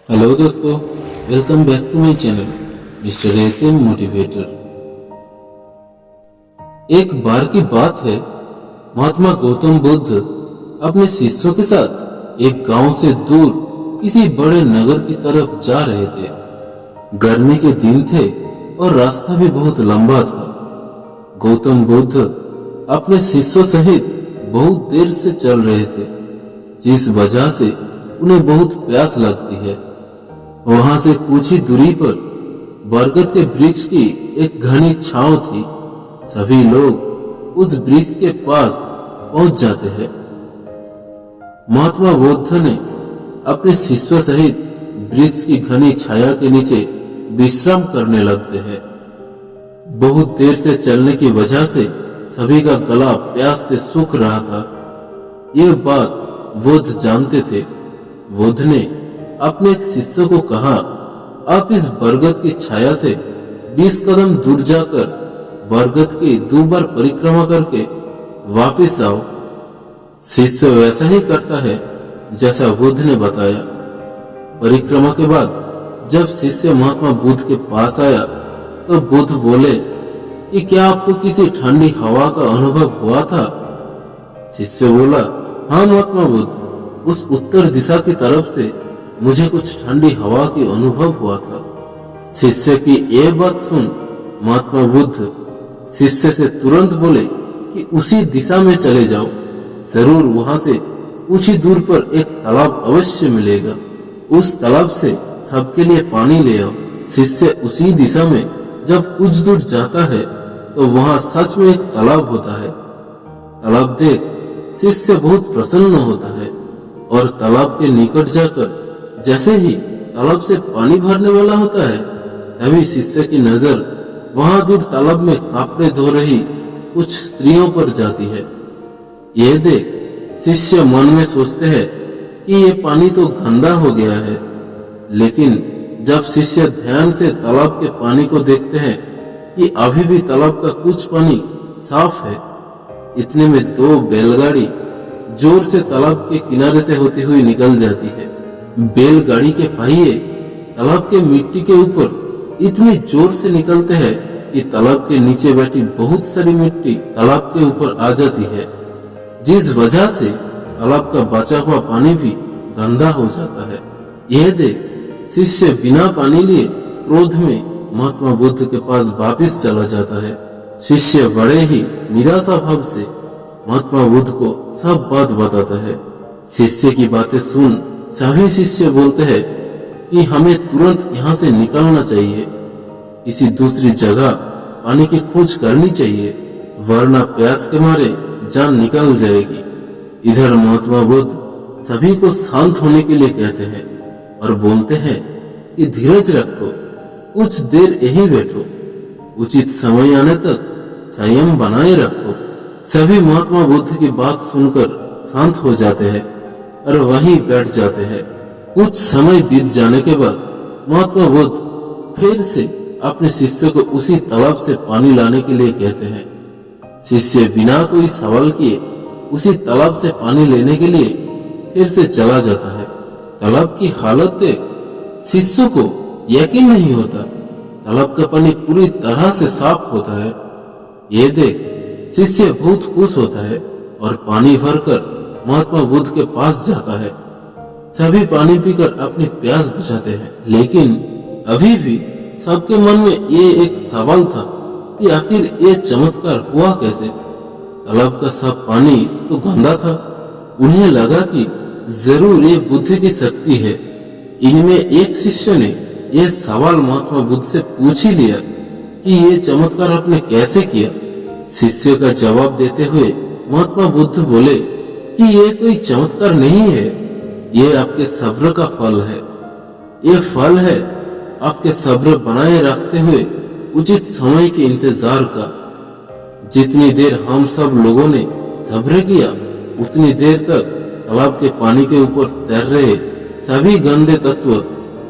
Hello दोस्तों, welcome back to my channel mister SM motivator. एक बार की बात है, महात्मा गौतम बुद्ध अपने शिष्यों के साथ एक गांव से दूर किसी बड़े नगर की तरफ जा रहे थे। गर्मी के दिन थे और रास्ता भी बहुत लंबा था। गौतम बुद्ध अपने शिष्यों सहित बहुत देर से चल रहे थे, जिस वजह से उन्हें बहुत प्यास लगती है। वहां से कुछ ही दूरी पर बरगद के वृक्ष की एक घनी छांव थी। सभी लोग उस वृक्ष के पास पहुंच जाते हैं। महात्मा बुद्ध ने अपने शिष्यों सहित वृक्ष की घनी छाया के नीचे विश्राम करने लगते हैं। बहुत देर से चलने की वजह से सभी का गला प्यास से सूख रहा था। यह बात बुद्ध जानते थे। बुद्ध ने अपने एक शिष्य को कहा, आप इस बरगद की छाया से 20 कदम दूर जाकर बरगद की 2 बार परिक्रमा करके वापस आओ। शिष्य वैसा ही करता है जैसा बुद्ध ने बताया। परिक्रमा के बाद जब शिष्य महात्मा बुद्ध के पास आया तो बुद्ध बोले कि क्या आपको किसी ठंडी हवा का अनुभव हुआ था? शिष्य बोला, हाँ महात्मा बुद्ध, उस उत्तर दिशा की तरफ से मुझे कुछ ठंडी हवा की अनुभव हुआ था। शिष्य की ये बात सुन महात्मा बुद्ध शिष्य से तुरंत बोले कि उसी दिशा में चले जाओ, जरूर वहां से कुछ ही दूर पर एक तालाब अवश्य मिलेगा। उस तालाब से सबके लिए पानी ले आओ। शिष्य उसी दिशा में जब कुछ दूर जाता है तो वहां सच में एक तालाब होता है। तालाब देख शिष्य बहुत प्रसन्न होता है और तालाब के निकट जाकर जैसे ही तालाब से पानी भरने वाला होता है, तभी शिष्य की नजर वहां दूर तालाब में कपड़े धो रही कुछ स्त्रियों पर जाती है। यह देख शिष्य मन में सोचते हैं कि यह पानी तो गंदा हो गया है, लेकिन जब शिष्य ध्यान से तालाब के पानी को देखते हैं कि अभी भी तालाब का कुछ पानी साफ है। इतने में 2 बैलगाड़ी जोर से तालाब के किनारे से होती हुई निकल जाती है। बैलगाड़ी के पहिए तालाब के मिट्टी के ऊपर इतनी जोर से निकलते हैं कि तालाब के नीचे बैठी बहुत सारी मिट्टी तालाब के ऊपर आ जाती है, जिस वजह से तालाब का बचा हुआ पानी भी गंदा हो जाता है। यह देख शिष्य बिना पानी लिए क्रोध में महात्मा बुद्ध के पास वापिस चला जाता है। शिष्य बड़े ही निराशा भाव से महात्मा बुद्ध को सब बात बताता है। शिष्य की बातें सुन सभी शिष्य बोलते हैं कि हमें तुरंत यहाँ से निकलना चाहिए, किसी दूसरी जगह पानी की खोज करनी चाहिए, वरना प्यास के मारे जान निकल जाएगी। इधर महात्मा बुद्ध सभी को शांत होने के लिए कहते हैं और बोलते हैं कि धीरज रखो, कुछ देर यहीं बैठो, उचित समय आने तक संयम बनाए रखो। सभी महात्मा बुद्ध की बात सुनकर शांत हो जाते हैं और वहीं बैठ जाते हैं। कुछ समय बीत जाने के बाद महात्मा बुद्ध फिर से अपने शिष्य को उसी तालाब से पानी लाने के लिए कहते हैं। शिष्य बिना कोई सवाल किए उसी तालाब से पानी लेने के लिए फिर से चला जाता है। तालाब की हालत देख शिष्य को यकीन नहीं होता। तालाब का पानी पूरी तरह से साफ होता है। ये देख शिष्य बहुत खुश होता है और पानी भरकर महात्मा बुद्ध के पास जाता है। सभी पानी पीकर अपनी प्यास बुझाते हैं, लेकिन अभी भी सबके मन में ये एक सवाल था कि आखिर ये चमत्कार हुआ कैसे? तालाब का सब पानी तो गंदा था। उन्हें लगा कि जरूर ये बुद्धि की शक्ति है। इनमें एक शिष्य ने यह सवाल महात्मा बुद्ध से पूछ ही लिया कि ये चमत्कार आपने कैसे किया? शिष्य का जवाब देते हुए महात्मा बुद्ध बोले कि ये कोई चमत्कार नहीं है, ये आपके सब्र का फल है। ये फल है आपके सब्र बनाए रखते हुए उचित समय के इंतजार का। जितनी देर हम सब लोगों ने सब्र किया, उतनी देर तक तालाब के पानी के ऊपर तैर रहे सभी गंदे तत्व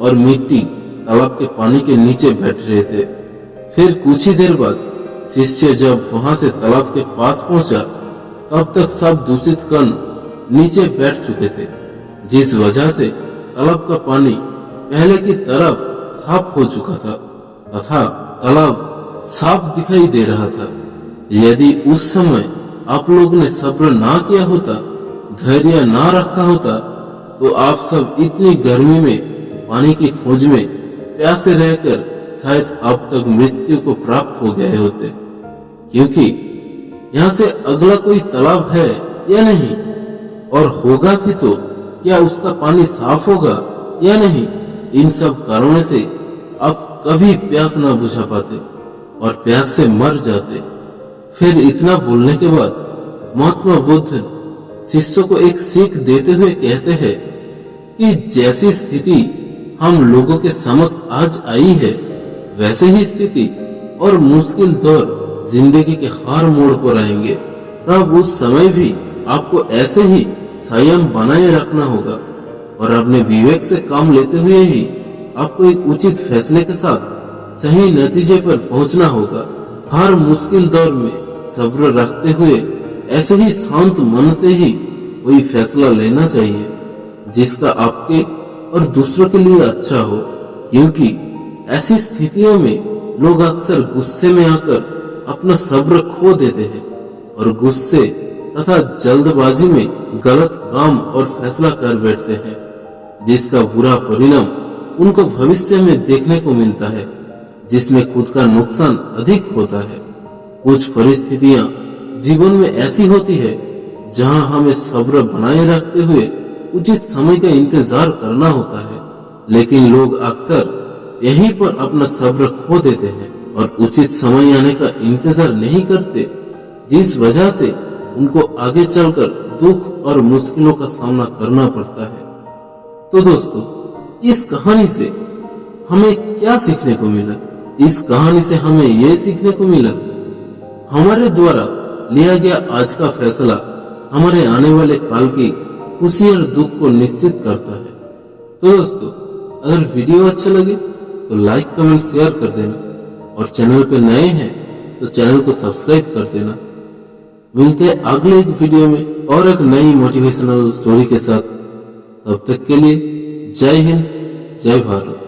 और मिट्टी तालाब के पानी के नीचे बैठ रहे थे। फिर कुछ ही देर बाद शिष्य जब वहां से तालाब के पास पहुंचा, तब तक सब दूषित कण नीचे बैठ चुके थे, जिस वजह से तालाब का पानी पहले की तरफ साफ हो चुका था तथा तालाब साफ दिखाई दे रहा था। यदि उस समय आप लोगों ने सब्र ना किया होता, धैर्य ना रखा होता, तो आप सब इतनी गर्मी में पानी की खोज में प्यासे रहकर शायद अब तक मृत्यु को प्राप्त हो गए होते। क्योंकि यहाँ से अगला कोई तालाब है या नहीं, और होगा भी तो क्या उसका पानी साफ होगा या नहीं, इन सब कारणों से आप कभी प्यास ना बुझा पाते और प्यास से मर जाते। फिर इतना बोलने के बाद महात्मा बुद्ध शिष्यों को एक सीख देते हुए कहते हैं कि जैसी स्थिति हम लोगों के समक्ष आज आई है, वैसे ही स्थिति और मुश्किल दौर जिंदगी के हर मोड़ पर आएंगे। तब उस समय भी आपको ऐसे ही संयम बनाए रखना होगा और अपने विवेक से काम लेते हुए ही आपको एक उचित फैसले के साथ सही नतीजे पर पहुंचना होगा। हर मुश्किल दौर में सब्र रखते हुए ऐसे ही शांत मन से ही कोई फैसला लेना चाहिए जिसका आपके और दूसरों के लिए अच्छा हो। क्योंकि ऐसी स्थितियों में लोग अक्सर गुस्से में आकर अपना सब्र खो देते हैं और गुस्से तथा जल्दबाजी में गलत काम और फैसला कर बैठते हैं, जिसका बुरा परिणाम उनको भविष्य में देखने को मिलता है, जिसमें खुद का नुकसान अधिक होता है। कुछ परिस्थितियां जीवन में ऐसी होती है जहां हमें सब्र बनाए रखते हुए उचित समय का इंतजार करना होता है, लेकिन लोग अक्सर यहीं पर अपना सब्र खो देते हैं और उचित समय आने का इंतजार नहीं करते, जिस वजह से उनको आगे चलकर दुख और मुश्किलों का सामना करना पड़ता है। तो दोस्तों, इस कहानी से हमें क्या सीखने को मिला? इस कहानी से हमें यह सीखने को मिला, हमारे द्वारा लिया गया आज का फैसला हमारे आने वाले काल की खुशी और दुख को निश्चित करता है। तो दोस्तों, अगर वीडियो अच्छा लगे तो लाइक, कमेंट, शेयर कर देना और चैनल पे नए हैं तो चैनल को सब्सक्राइब कर देना। मिलते हैं अगले एक वीडियो में और एक नई मोटिवेशनल स्टोरी के साथ। तब तक के लिए जय हिंद, जय भारत।